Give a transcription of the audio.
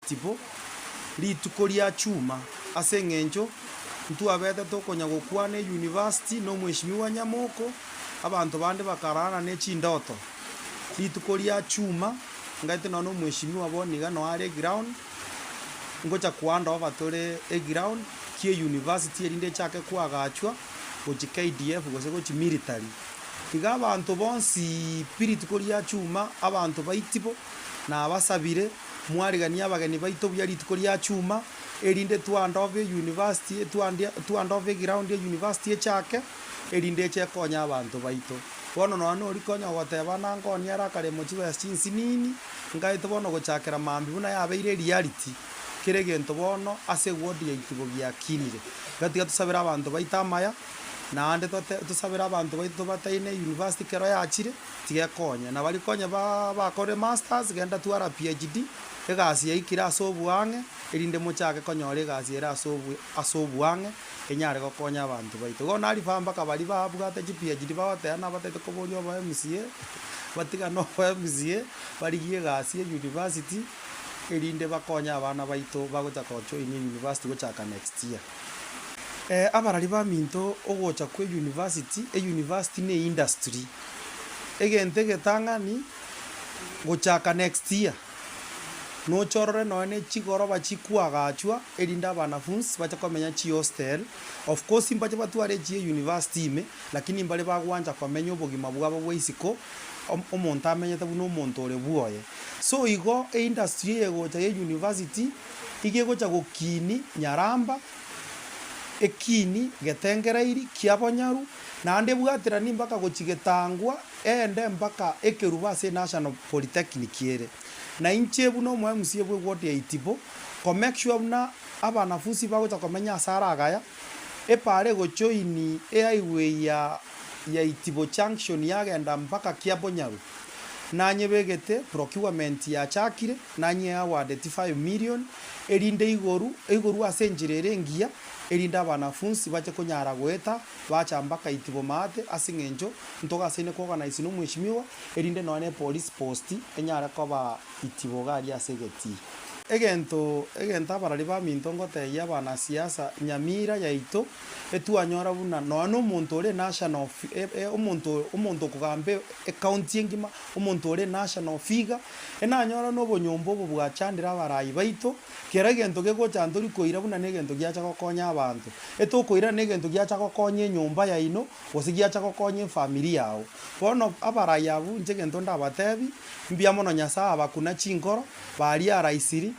itibo rituko ria chuma ase eng'encho ntwabete tokonya gokwana university no mheshimiwa Nyamoko abanto bande bakarana ne chindoto rituko ria chuma ngaite no mheshimiwa boniga no are ground ngocha kwanda obatore ground kie university erinde chake kwagachwa gochi KDF gose gochi military iga abantu bonsi rituko ria chuma abantu baitibo na abasabire mwarigania abageni baito bya rituko ria chuma erinde twandove university twandove ground ya university chake erinde chekonya abantu baito bono no rikonya goteba nangonia rakare mochiwe sinsi nini ngaito bono gochakera mambi buna yabeire reality kire gento bono ase word ya itibo bya kinire gatiga tusabira abantu baita maya na ande tusabira abantu baito bataine university kero yachire tigekonya na bali konya bakore masters genda twara PhD egasi yaikira asobuange erinde mochake konyore egasi era asobuange enyare gokonya abantu baito go nari famba kabali babwate PhD bawatena batete koborio ba MCA batiga no MCA barigie gasi ya university erinde bakonya abana baito bagocha kocho in university gochaka next year. Abarari ba minto ogocha kwe university university ne industry egente getangani gochaka next year no chorore no ne chigoro bachikwagachwa erinda banafunzi bachakomenya chi hostel of course imbache batware chi university me lakini mbale bagwanja komenya obogima bwabo bweisiko omonta amenyete buno omonto ore buoye so igo industry yegocha ye university igegocha gokini Nyaramba ekini getengereiri kiabonyaru nande bwatira ni mpaka gochigetangwa ende mpaka ekerubase National Polytechnic yere na inche buno mwa MCA bwe ward ya itibo ko make sure na abanafunzi bagocha komenya asara agaya epare gochoini highway ya itibo junction yagenda mpaka kiabonyaru nanye begete procurement ya chakire nanye award 5 million erinde igoru asenjirere ngia erinda banafunzi bache konyara gweta bacha mpaka itibo mate asing'encho ntoga sine ko organize no mheshimiwa erinde none police post enyara koba itibo gari asegeti egento abarari ba minto ngote ya bana siasa Nyamira yaito etuanyora buna no muntu ore national omuntu kugambe county ngima omuntu ore national figure enanyora no bonyombo bwachandira abarayi baito kera gento gegocha ndori koira buna negento giacha gokonya abantu etukoira negento giacha gokonya nyumba yaino osigiacha gokonya family yao bono abarayi abu nje gento ndabatebi mbia mono Nyasaye abakuna chingoro bari araisiri